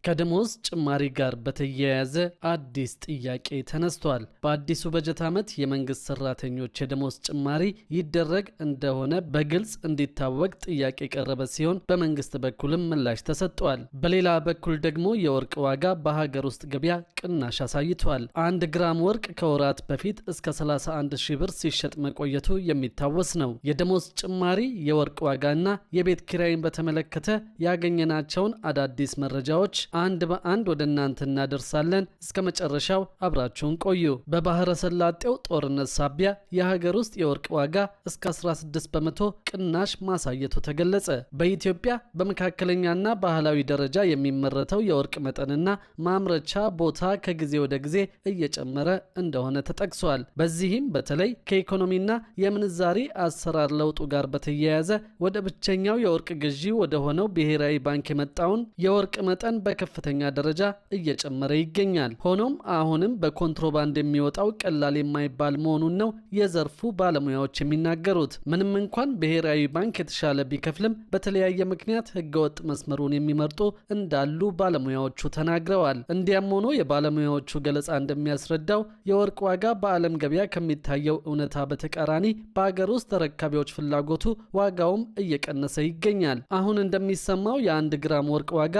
ከደሞዝ ጭማሪ ጋር በተያያዘ አዲስ ጥያቄ ተነስቷል። በአዲሱ በጀት ዓመት የመንግስት ሰራተኞች የደሞዝ ጭማሪ ይደረግ እንደሆነ በግልጽ እንዲታወቅ ጥያቄ የቀረበ ሲሆን በመንግስት በኩልም ምላሽ ተሰጥቷል። በሌላ በኩል ደግሞ የወርቅ ዋጋ በሀገር ውስጥ ገበያ ቅናሽ አሳይቷል። 1 ግራም ወርቅ ከወራት በፊት እስከ 31 ሺህ ብር ሲሸጥ መቆየቱ የሚታወስ ነው። የደሞዝ ጭማሪ፣ የወርቅ ዋጋና የቤት ኪራይን በተመለከተ ያገኘናቸውን አዳዲስ መረጃዎች አንድ በአንድ ወደ እናንተ እናደርሳለን። እስከ መጨረሻው አብራችሁን ቆዩ። በባህረ ሰላጤው ጦርነት ሳቢያ የሀገር ውስጥ የወርቅ ዋጋ እስከ 16 በመቶ ቅናሽ ማሳየቱ ተገለጸ። በኢትዮጵያ በመካከለኛና ባህላዊ ደረጃ የሚመረተው የወርቅ መጠንና ማምረቻ ቦታ ከጊዜ ወደ ጊዜ እየጨመረ እንደሆነ ተጠቅሷል። በዚህም በተለይ ከኢኮኖሚና የምንዛሪ አሰራር ለውጡ ጋር በተያያዘ ወደ ብቸኛው የወርቅ ግዢ ወደ ሆነው ብሔራዊ ባንክ የመጣውን የወርቅ መጠን በከፍተኛ ደረጃ እየጨመረ ይገኛል። ሆኖም አሁንም በኮንትሮባንድ የሚወጣው ቀላል የማይባል መሆኑን ነው የዘርፉ ባለሙያዎች የሚናገሩት። ምንም እንኳን ብሔራዊ ባንክ የተሻለ ቢከፍልም በተለያየ ምክንያት ህገወጥ መስመሩን የሚመርጡ እንዳሉ ባለሙያዎቹ ተናግረዋል። እንዲያም ሆኖ የባለሙያዎቹ ገለጻ እንደሚያስረዳው የወርቅ ዋጋ በዓለም ገበያ ከሚታየው እውነታ በተቃራኒ በአገር ውስጥ ተረካቢዎች ፍላጎቱ ዋጋውም እየቀነሰ ይገኛል። አሁን እንደሚሰማው የ1 ግራም ወርቅ ዋጋ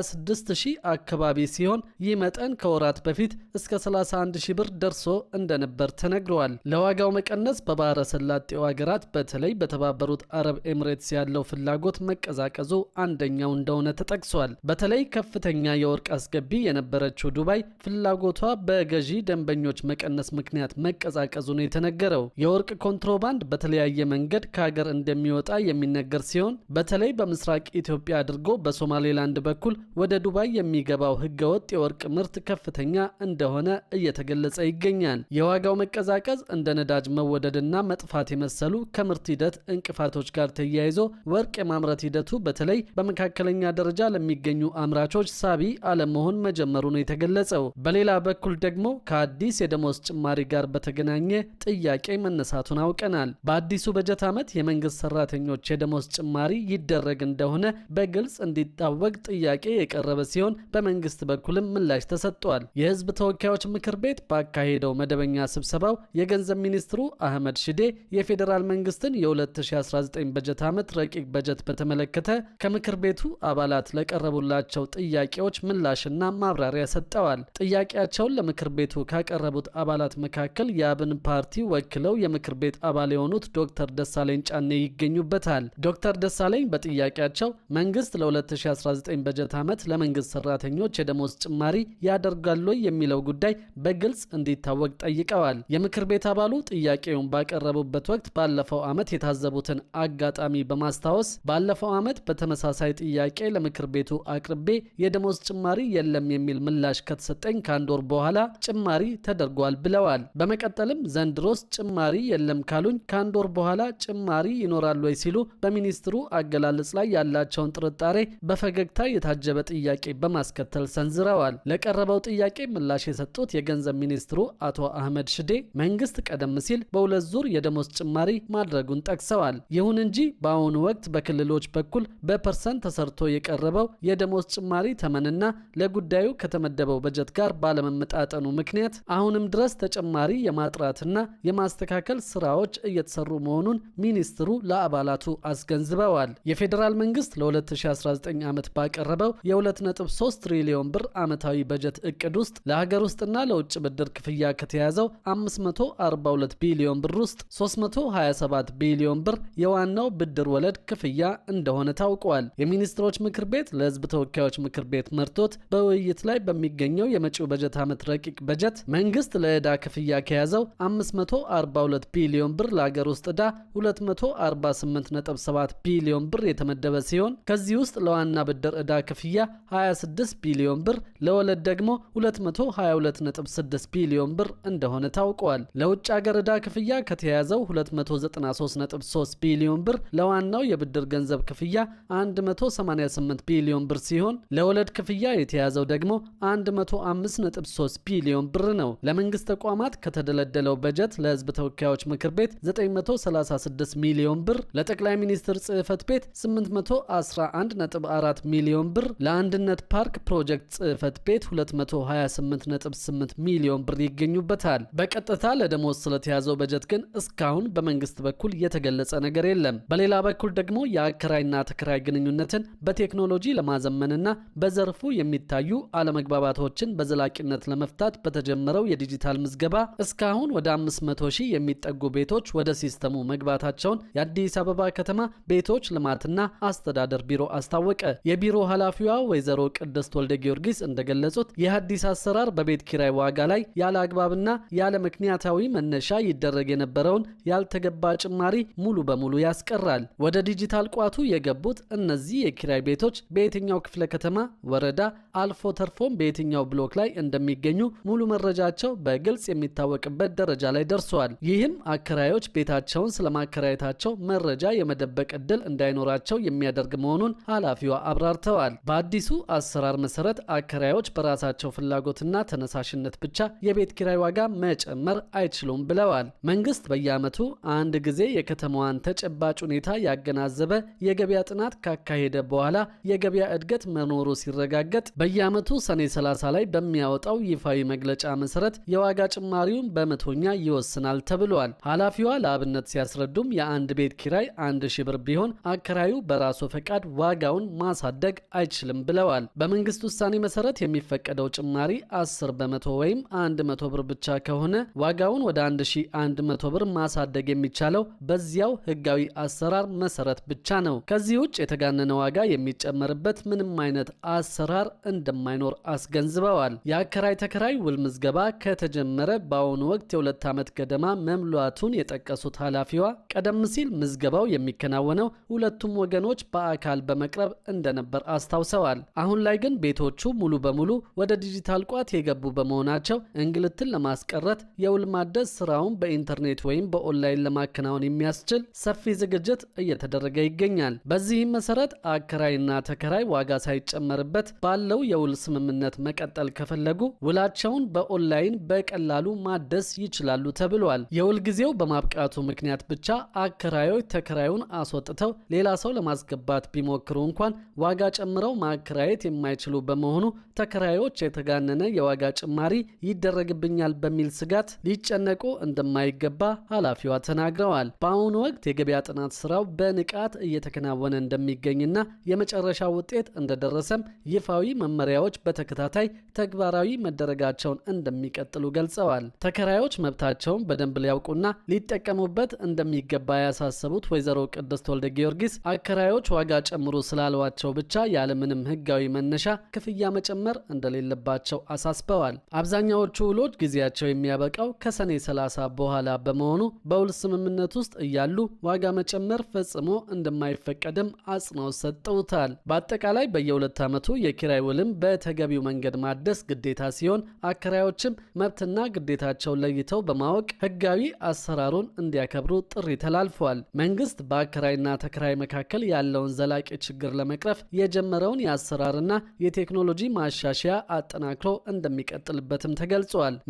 26,000 አካባቢ ሲሆን ይህ መጠን ከወራት በፊት እስከ 31,000 ብር ደርሶ እንደነበር ተነግሯል። ለዋጋው መቀነስ በባህረ ሰላጤው ሀገራት በተለይ በተባበሩት አረብ ኤምሬትስ ያለው ፍላጎት መቀዛቀዙ አንደኛው እንደሆነ ተጠቅሷል። በተለይ ከፍተኛ የወርቅ አስገቢ የነበረችው ዱባይ ፍላጎቷ በገዢ ደንበኞች መቀነስ ምክንያት መቀዛቀዙ ነው የተነገረው። የወርቅ ኮንትሮባንድ በተለያየ መንገድ ከሀገር እንደሚወጣ የሚነገር ሲሆን በተለይ በምስራቅ ኢትዮጵያ አድርጎ በሶማሌላንድ በኩል ወደ ዱባይ የሚገባው ህገወጥ የወርቅ ምርት ከፍተኛ እንደሆነ እየተገለጸ ይገኛል። የዋጋው መቀዛቀዝ እንደ ነዳጅ መወደድና መጥፋት የመሰሉ ከምርት ሂደት እንቅፋቶች ጋር ተያይዞ ወርቅ የማምረት ሂደቱ በተለይ በመካከለኛ ደረጃ ለሚገኙ አምራቾች ሳቢ አለመሆን መጀመሩ ነው የተገለጸው። በሌላ በኩል ደግሞ ከአዲስ የደሞዝ ጭማሪ ጋር በተገናኘ ጥያቄ መነሳቱን አውቀናል። በአዲሱ በጀት ዓመት የመንግስት ሰራተኞች የደሞዝ ጭማሪ ይደረግ እንደሆነ በግልጽ እንዲታወቅ ጥያቄ የቀረበ ሲሆን በመንግስት በኩልም ምላሽ ተሰጥቷል። የህዝብ ተወካዮች ምክር ቤት ባካሄደው መደበኛ ስብሰባው የገንዘብ ሚኒስትሩ አህመድ ሽዴ የፌዴራል መንግስትን የ2019 በጀት ዓመት ረቂቅ በጀት በተመለከተ ከምክር ቤቱ አባላት ለቀረቡላቸው ጥያቄዎች ምላሽና ማብራሪያ ሰጥተዋል። ጥያቄያቸውን ለምክር ቤቱ ካቀረቡት አባላት መካከል የአብን ፓርቲ ወክለው የምክር ቤት አባል የሆኑት ዶክተር ደሳለኝ ጫኔ ይገኙበታል። ዶክተር ደሳለኝ በጥያቄያቸው መንግስት ለ2019 በጀት ዓመት ለመንግስት ሰራተኞች የደሞዝ ጭማሪ ያደርጋሉ የሚለው ጉዳይ በግልጽ እንዲታወቅ ጠይቀዋል። የምክር ቤት አባሉ ጥያቄውን ባቀረቡበት ወቅት ባለፈው ዓመት የታዘቡትን አጋጣሚ በማስታወስ ባለፈው ዓመት በተመሳሳይ ጥያቄ ለምክር ቤቱ አቅርቤ የደሞዝ ጭማሪ የለም የሚል ምላሽ ከተሰጠኝ ከ1 ወር በኋላ ጭማሪ ተደርጓል ብለዋል። በመቀጠልም ዘንድሮስ ጭማሪ የለም ካሉኝ ከ1 ወር በኋላ ጭማሪ ይኖራል ወይ ሲሉ በሚኒስትሩ አገላለጽ ላይ ያላቸውን ጥርጣሬ በፈገግታ የታጀበ ጥያቄ በማስከተል ሰንዝረዋል። ለቀረበው ጥያቄ ምላሽ የሰጡት የገንዘብ ሚኒስትሩ አቶ አህመድ ሽዴ መንግስት ቀደም ሲል በ2 ዙር የደሞዝ ጭማሪ ማድረጉን ጠቅሰዋል። ይሁን እንጂ በአሁኑ ወቅት በክልሎች በኩል በፐርሰንት ተሰርቶ የቀረበው የደሞዝ ጭማሪ ተመንና ለጉዳዩ ከተመደበው በጀት ጋር ባለመመጣጠኑ ምክንያት አሁንም ድረስ ተጨማሪ የማጥራትና የማስተካከል ስራዎች እየተሰሩ መሆኑን ሚኒስትሩ ለአባላቱ አስገንዝበዋል። የፌዴራል መንግስት ለ2019 ዓመት ባቀረበው የ2.3 ትሪሊዮን ብር ዓመታዊ በጀት እቅድ ውስጥ ለሀገር ውስጥና ለውጭ ብድር ክፍያ ከተያዘው 542 ቢሊዮን ብር ውስጥ 327 ቢሊዮን ብር የዋናው ብድር ወለድ ክፍያ እንደሆነ ታውቋል። የሚኒስትሮች ምክር ቤት ለህዝብ ተወካዮች ምክር ቤት መርቶት በውይይት ላይ በሚገኘው የመጪው በጀት ዓመት ረቂቅ በጀት መንግስት ለዕዳ ክፍያ ከያዘው 542 ቢሊዮን ብር ለሀገር ውስጥ ዕዳ 248.7 ቢሊዮን ብር የተመደበ ሲሆን ከዚህ ውስጥ ለዋና ብድር ዕዳ ክፍያ 26 ቢሊዮን ብር፣ ለወለድ ደግሞ 222.6 ቢሊዮን ብር እንደሆነ ታውቋል። ለውጭ ሀገር ዕዳ ክፍያ ከተያዘው 293.3 ቢሊዮን ብር፣ ለዋናው የብድር ገንዘብ ክፍያ 188 ቢሊዮን ብር ሲሆን ለወለድ ክፍያ የተያዘው ደግሞ 105.3 ቢሊዮን ብር ነው። ለመንግስት ተቋማት ከተደለደለው በጀት ለህዝብ ተወካዮች ምክር ቤት 936 ሚሊዮን ብር፣ ለጠቅላይ ሚኒስትር ጽህፈት ቤት 811.4 ሚሊዮን ብር፣ ለአንድነት የአብነት ፓርክ ፕሮጀክት ጽህፈት ቤት 228.8 ሚሊዮን ብር ይገኙበታል። በቀጥታ ለደሞዝ ስለተያዘው በጀት ግን እስካሁን በመንግስት በኩል የተገለጸ ነገር የለም። በሌላ በኩል ደግሞ የአከራይና ተከራይ ግንኙነትን በቴክኖሎጂ ለማዘመንና በዘርፉ የሚታዩ አለመግባባቶችን በዘላቂነት ለመፍታት በተጀመረው የዲጂታል ምዝገባ እስካሁን ወደ 500 ሺህ የሚጠጉ ቤቶች ወደ ሲስተሙ መግባታቸውን የአዲስ አበባ ከተማ ቤቶች ልማትና አስተዳደር ቢሮ አስታወቀ። የቢሮ ኃላፊዋ ወይዘሮ ቅድስት ወልደ ጊዮርጊስ እንደገለጹት ይህ አዲስ አሰራር በቤት ኪራይ ዋጋ ላይ ያለ አግባብና ያለ ምክንያታዊ መነሻ ይደረግ የነበረውን ያልተገባ ጭማሪ ሙሉ በሙሉ ያስቀራል። ወደ ዲጂታል ቋቱ የገቡት እነዚህ የኪራይ ቤቶች በየትኛው ክፍለ ከተማ፣ ወረዳ አልፎ ተርፎም በየትኛው ብሎክ ላይ እንደሚገኙ ሙሉ መረጃቸው በግልጽ የሚታወቅበት ደረጃ ላይ ደርሷል። ይህም አከራዮች ቤታቸውን ስለማከራየታቸው መረጃ የመደበቅ ዕድል እንዳይኖራቸው የሚያደርግ መሆኑን ኃላፊዋ አብራርተዋል። በአዲሱ አሰራር መሰረት አከራዮች በራሳቸው ፍላጎትና ተነሳሽነት ብቻ የቤት ኪራይ ዋጋ መጨመር አይችሉም ብለዋል። መንግስት በየዓመቱ አንድ ጊዜ የከተማዋን ተጨባጭ ሁኔታ ያገናዘበ የገበያ ጥናት ካካሄደ በኋላ የገበያ እድገት መኖሩ ሲረጋገጥ በየዓመቱ ሰኔ 30 ላይ በሚያወጣው ይፋዊ መግለጫ መሰረት የዋጋ ጭማሪውን በመቶኛ ይወስናል ተብሏል። ኃላፊዋ ለአብነት ሲያስረዱም የአንድ ቤት ኪራይ 1000 ብር ቢሆን አከራዩ በራሱ ፈቃድ ዋጋውን ማሳደግ አይችልም ብለዋል። በመንግስት ውሳኔ መሰረት የሚፈቀደው ጭማሪ 10 በመቶ ወይም 100 ብር ብቻ ከሆነ ዋጋውን ወደ 1100 ብር ማሳደግ የሚቻለው በዚያው ህጋዊ አሰራር መሰረት ብቻ ነው። ከዚህ ውጭ የተጋነነ ዋጋ የሚጨመርበት ምንም አይነት አሰራር እንደማይኖር አስገንዝበዋል። የአከራይ ተከራይ ውል ምዝገባ ከተጀመረ በአሁኑ ወቅት የ2 ዓመት ገደማ መምሏቱን የጠቀሱት ኃላፊዋ ቀደም ሲል ምዝገባው የሚከናወነው ሁለቱም ወገኖች በአካል በመቅረብ እንደነበር አስታውሰዋል። አሁን ላይ ግን ቤቶቹ ሙሉ በሙሉ ወደ ዲጂታል ቋት የገቡ በመሆናቸው እንግልትን ለማስቀረት የውል ማደስ ስራውን በኢንተርኔት ወይም በኦንላይን ለማከናወን የሚያስችል ሰፊ ዝግጅት እየተደረገ ይገኛል። በዚህም መሰረት አከራይና ተከራይ ዋጋ ሳይጨመርበት ባለው የውል ስምምነት መቀጠል ከፈለጉ ውላቸውን በኦንላይን በቀላሉ ማደስ ይችላሉ ተብሏል። የውል ጊዜው በማብቃቱ ምክንያት ብቻ አከራዮች ተከራዩን አስወጥተው ሌላ ሰው ለማስገባት ቢሞክሩ እንኳን ዋጋ ጨምረው ማከራየት የማይችሉ በመሆኑ ተከራዮች የተጋነነ የዋጋ ጭማሪ ይደረግብኛል በሚል ስጋት ሊጨነቁ እንደማይገባ ኃላፊዋ ተናግረዋል። በአሁኑ ወቅት የገበያ ጥናት ስራው በንቃት እየተከናወነ እንደሚገኝና የመጨረሻ ውጤት እንደደረሰም ይፋዊ መመሪያዎች በተከታታይ ተግባራዊ መደረጋቸውን እንደሚቀጥሉ ገልጸዋል። ተከራዮች መብታቸውን በደንብ ሊያውቁና ሊጠቀሙበት እንደሚገባ ያሳሰቡት ወይዘሮ ቅድስት ወልደ ጊዮርጊስ አከራዮች ዋጋ ጨምሩ ስላሏቸው ብቻ ያለምንም ህጋዊ መነሻ ክፍያ መጨመር እንደሌለባቸው አሳስበዋል። አብዛኛዎቹ ውሎች ጊዜያቸው የሚያበቃው ከሰኔ 30 በኋላ በመሆኑ በውል ስምምነት ውስጥ እያሉ ዋጋ መጨመር ፈጽሞ እንደማይፈቀድም አጽንኦት ሰጥተውታል። በአጠቃላይ በየ2 ዓመቱ የኪራይ ውልም በተገቢው መንገድ ማደስ ግዴታ ሲሆን አከራዮችም መብትና ግዴታቸውን ለይተው በማወቅ ህጋዊ አሰራሩን እንዲያከብሩ ጥሪ ተላልፏል። መንግስት በአከራይና ተከራይ መካከል ያለውን ዘላቂ ችግር ለመቅረፍ የጀመረውን የአሰራርና የቴክኖሎጂ ማሻሻያ አጠናክሮ እንደሚቀጥልበትም ተገልጿል።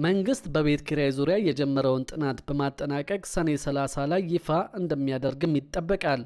መንግስት በቤት ኪራይ ዙሪያ የጀመረውን ጥናት በማጠናቀቅ ሰኔ 30 ላይ ይፋ እንደሚያደርግም ይጠበቃል።